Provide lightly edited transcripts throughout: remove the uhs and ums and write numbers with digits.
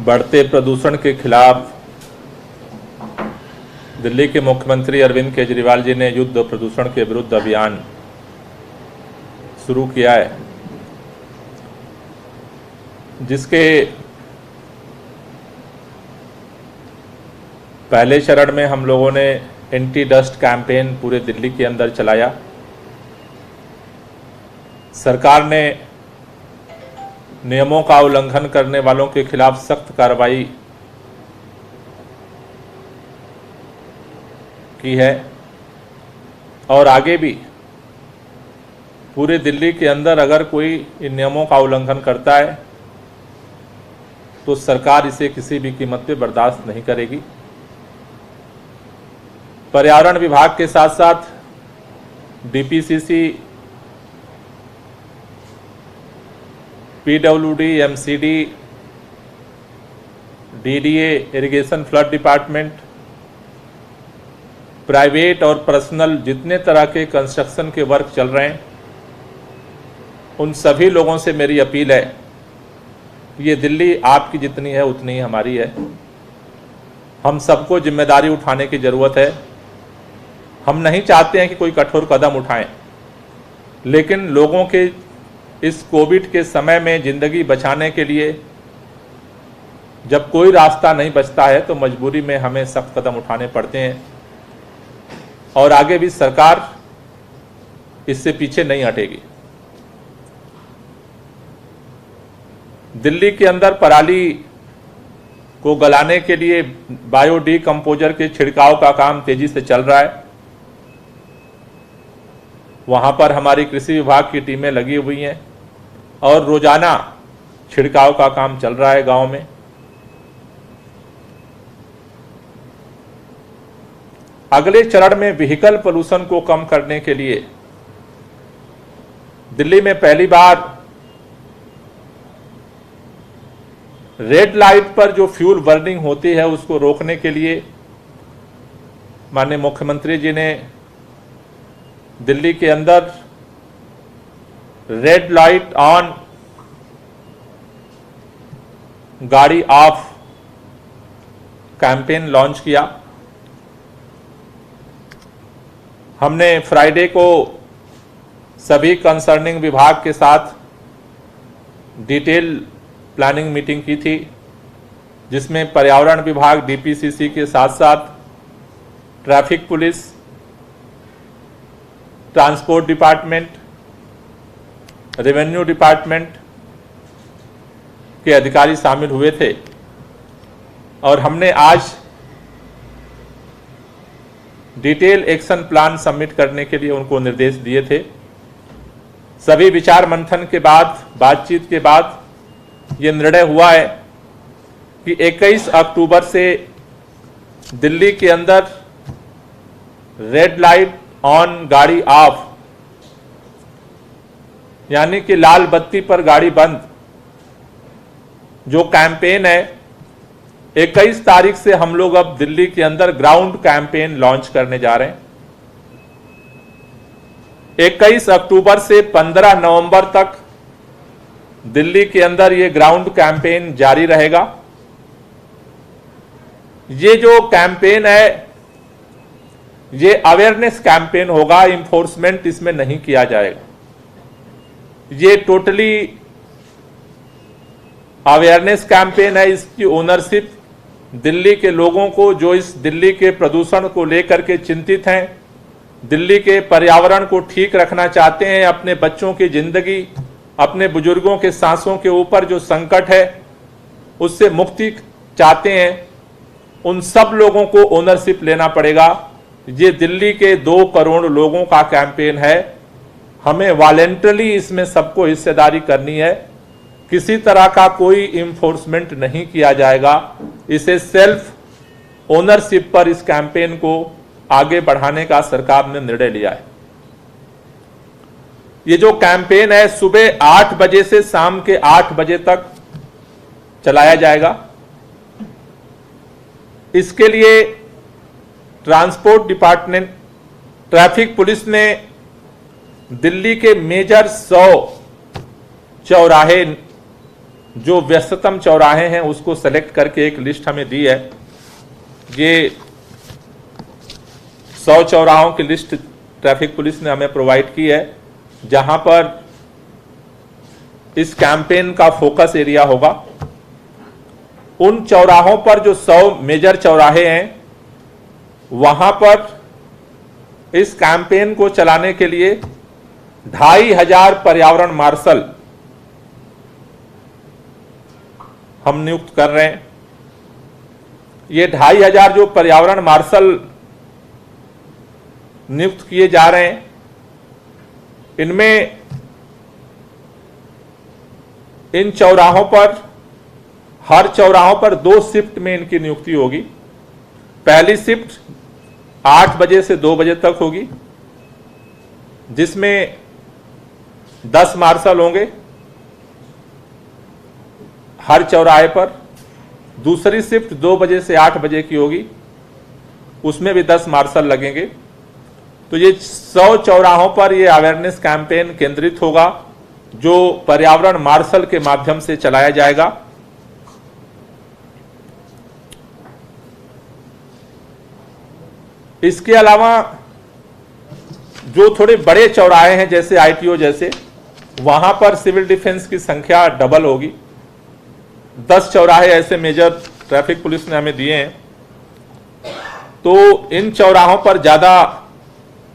बढ़ते प्रदूषण के खिलाफ दिल्ली के मुख्यमंत्री अरविंद केजरीवाल जी ने युद्ध प्रदूषण के विरुद्ध अभियान शुरू किया है, जिसके पहले चरण में हम लोगों ने एंटी डस्ट कैंपेन पूरे दिल्ली के अंदर चलाया। सरकार ने नियमों का उल्लंघन करने वालों के खिलाफ सख्त कार्रवाई की है और आगे भी पूरे दिल्ली के अंदर अगर कोई इन नियमों का उल्लंघन करता है तो सरकार इसे किसी भी कीमत पे बर्दाश्त नहीं करेगी। पर्यावरण विभाग के साथ साथ DPCC, PWD, MCD, DDA, irrigation flood department, private और पर्सनल जितने तरह के कंस्ट्रक्शन के वर्क चल रहे हैं, उन सभी लोगों से मेरी अपील है, ये दिल्ली आपकी जितनी है उतनी ही हमारी है। हम सबको जिम्मेदारी उठाने की ज़रूरत है। हम नहीं चाहते हैं कि कोई कठोर कदम उठाएं, लेकिन लोगों के इस कोविड के समय में ज़िंदगी बचाने के लिए जब कोई रास्ता नहीं बचता है तो मजबूरी में हमें सख्त कदम उठाने पड़ते हैं और आगे भी सरकार इससे पीछे नहीं हटेगी। दिल्ली के अंदर पराली को गलाने के लिए बायोडीकम्पोजर के छिड़काव का काम तेजी से चल रहा है। वहां पर हमारी कृषि विभाग की टीमें लगी हुई हैं और रोजाना छिड़काव का काम चल रहा है गांव में। अगले चरण में व्हीकल पोल्यूशन को कम करने के लिए दिल्ली में पहली बार रेड लाइट पर जो फ्यूल बर्निंग होती है उसको रोकने के लिए माननीय मुख्यमंत्री जी ने दिल्ली के अंदर रेड लाइट ऑन गाड़ी ऑफ कैंपेन लॉन्च किया। हमने फ्राइडे को सभी कंसर्निंग विभाग के साथ डिटेल प्लानिंग मीटिंग की थी, जिसमें पर्यावरण विभाग, डीपीसीसी के साथ साथ traffic police, transport department, revenue department के अधिकारी शामिल हुए थे और हमने आज डिटेल एक्शन प्लान सबमिट करने के लिए उनको निर्देश दिए थे। सभी विचार मंथन के बाद, बातचीत के बाद ये निर्णय हुआ है कि 21 अक्टूबर से दिल्ली के अंदर रेड लाइट ऑन गाड़ी ऑफ, यानी कि लाल बत्ती पर गाड़ी बंद, जो कैंपेन है 21 तारीख से हम लोग अब दिल्ली के अंदर ग्राउंड कैंपेन लॉन्च करने जा रहे हैं। 21 अक्टूबर से 15 नवंबर तक दिल्ली के अंदर ये ग्राउंड कैंपेन जारी रहेगा। ये जो कैंपेन है ये अवेयरनेस कैंपेन होगा, इंफोर्समेंट इसमें नहीं किया जाएगा। ये टोटली अवेयरनेस कैंपेन है। इसकी ओनरशिप दिल्ली के लोगों को, जो इस दिल्ली के प्रदूषण को लेकर के चिंतित हैं, दिल्ली के पर्यावरण को ठीक रखना चाहते हैं, अपने बच्चों की जिंदगी, अपने बुजुर्गों के सांसों के ऊपर जो संकट है उससे मुक्ति चाहते हैं, उन सब लोगों को ओनरशिप लेना पड़ेगा। ये दिल्ली के 2 करोड़ लोगों का कैंपेन है। हमें वॉलेंटरली इसमें सबको हिस्सेदारी करनी है। किसी तरह का कोई इन्फोर्समेंट नहीं किया जाएगा। इसे सेल्फ ओनरशिप पर इस कैंपेन को आगे बढ़ाने का सरकार ने निर्णय लिया है। ये जो कैंपेन है सुबह 8 बजे से शाम के 8 बजे तक चलाया जाएगा। इसके लिए ट्रांसपोर्ट डिपार्टमेंट, ट्रैफिक पुलिस ने दिल्ली के मेजर 100 चौराहे जो व्यस्ततम चौराहे हैं उसको सेलेक्ट करके एक लिस्ट हमें दी है। ये 100 चौराहों की लिस्ट ट्रैफिक पुलिस ने हमें प्रोवाइड की है, जहां पर इस कैंपेन का फोकस एरिया होगा। उन चौराहों पर जो 100 मेजर चौराहे हैं, वहां पर इस कैंपेन को चलाने के लिए 2500 पर्यावरण मार्शल हम नियुक्त कर रहे हैं। ये 2500 जो पर्यावरण मार्शल नियुक्त किए जा रहे हैं, इनमें इन चौराहों पर, हर चौराहों पर 2 शिफ्ट में इनकी नियुक्ति होगी। पहली शिफ्ट 8 बजे से 2 बजे तक होगी, जिसमें 10 मार्शल होंगे हर चौराहे पर। दूसरी शिफ्ट 2 बजे से 8 बजे की होगी, उसमें भी 10 मार्शल लगेंगे। तो ये 100 चौराहों पर ये अवेयरनेस कैंपेन केंद्रित होगा, जो पर्यावरण मार्शल के माध्यम से चलाया जाएगा। इसके अलावा जो थोड़े बड़े चौराहे हैं, जैसे आईटीओ जैसे, वहां पर सिविल डिफेंस की संख्या डबल होगी। 10 चौराहे ऐसे मेजर ट्रैफिक पुलिस ने हमें दिए हैं, तो इन चौराहों पर ज्यादा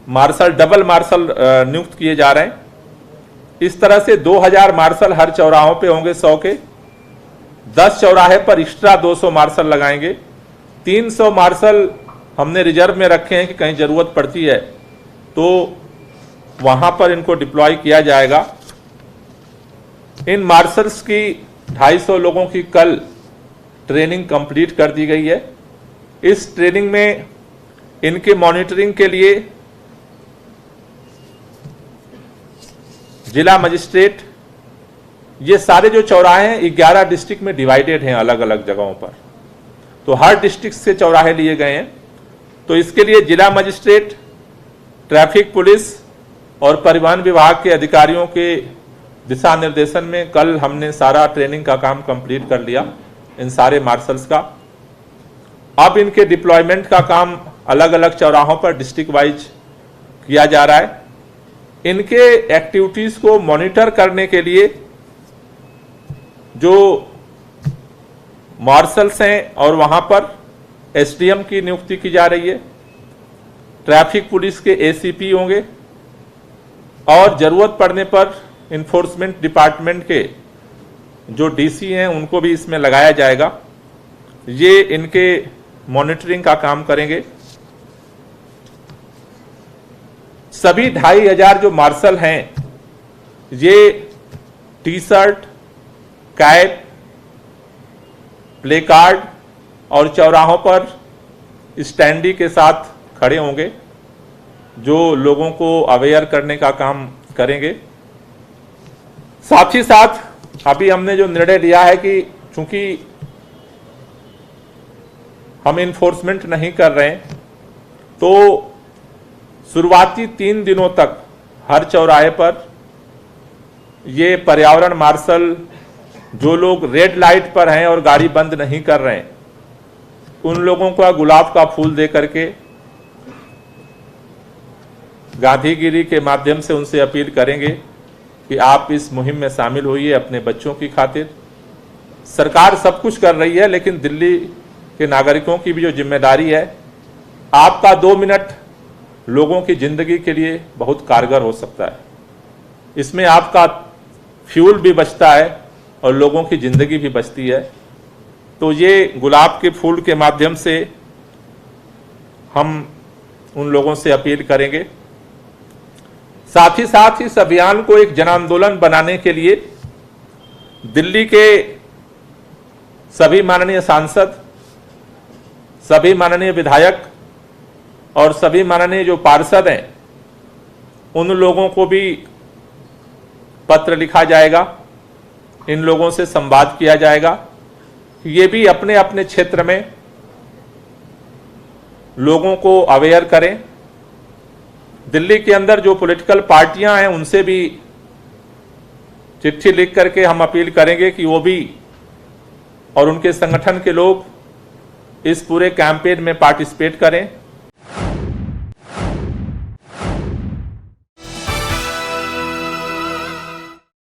मार्शल, डबल मार्शल नियुक्त किए जा रहे हैं। इस तरह से 2000 मार्शल हर चौराहों पे होंगे 100 के। 10 चौराहे पर एक्स्ट्रा 200 मार्शल लगाएंगे। 300 मार्शल हमने रिजर्व में रखे हैं कि कहीं जरूरत पड़ती है तो वहां पर इनको डिप्लॉय किया जाएगा। इन मार्शल्स की 250 लोगों की कल ट्रेनिंग कंप्लीट कर दी गई है। इस ट्रेनिंग में इनके मॉनिटरिंग के लिए जिला मजिस्ट्रेट, ये सारे जो चौराहे हैं 11 डिस्ट्रिक्ट में डिवाइडेड हैं अलग अलग जगहों पर, तो हर डिस्ट्रिक्ट से चौराहे लिए गए हैं। तो इसके लिए जिला मजिस्ट्रेट, ट्रैफिक पुलिस और परिवहन विभाग के अधिकारियों के दिशा निर्देशन में कल हमने सारा ट्रेनिंग का काम कंप्लीट कर लिया इन सारे मार्शल्स का। अब इनके डिप्लॉयमेंट का काम अलग अलग चौराहों पर डिस्ट्रिक्ट वाइज किया जा रहा है। इनके एक्टिविटीज को मॉनिटर करने के लिए जो मार्शल्स हैं और वहां पर एसडीएम की नियुक्ति की जा रही है। ट्रैफिक पुलिस के एसीपी होंगे और जरूरत पड़ने पर इन्फोर्समेंट डिपार्टमेंट के जो डीसी हैं उनको भी इसमें लगाया जाएगा। ये इनके मॉनिटरिंग का काम करेंगे। सभी 2500 जो मार्शल हैं, ये T shirt, cap, play card और चौराहों पर स्टैंडी के साथ खड़े होंगे, जो लोगों को अवेयर करने का काम करेंगे। साथ ही साथ अभी हमने जो निर्णय लिया है कि चूंकि हम इन्फोर्समेंट नहीं कर रहे हैं, तो शुरुआती 3 दिनों तक हर चौराहे पर ये पर्यावरण मार्शल, जो लोग रेड लाइट पर हैं और गाड़ी बंद नहीं कर रहे हैं, उन लोगों को गुलाब का फूल दे करके गांधीगिरी के माध्यम से उनसे अपील करेंगे कि आप इस मुहिम में शामिल होइए अपने बच्चों की खातिर। सरकार सब कुछ कर रही है, लेकिन दिल्ली के नागरिकों की भी जो जिम्मेदारी है, आपका 2 मिनट लोगों की जिंदगी के लिए बहुत कारगर हो सकता है। इसमें आपका फ्यूल भी बचता है और लोगों की जिंदगी भी बचती है। तो ये गुलाब के फूल के माध्यम से हम उन लोगों से अपील करेंगे। साथ ही इस अभियान को एक जन आंदोलन बनाने के लिए दिल्ली के सभी माननीय सांसद, सभी माननीय विधायक और सभी माननीय जो पार्षद हैं, उन लोगों को भी पत्र लिखा जाएगा, इन लोगों से संवाद किया जाएगा। ये भी अपने अपने क्षेत्र में लोगों को अवेयर करें। दिल्ली के अंदर जो पॉलिटिकल पार्टियां हैं, उनसे भी चिट्ठी लिख करके हम अपील करेंगे कि वो भी और उनके संगठन के लोग इस पूरे कैंपेन में पार्टिसिपेट करें।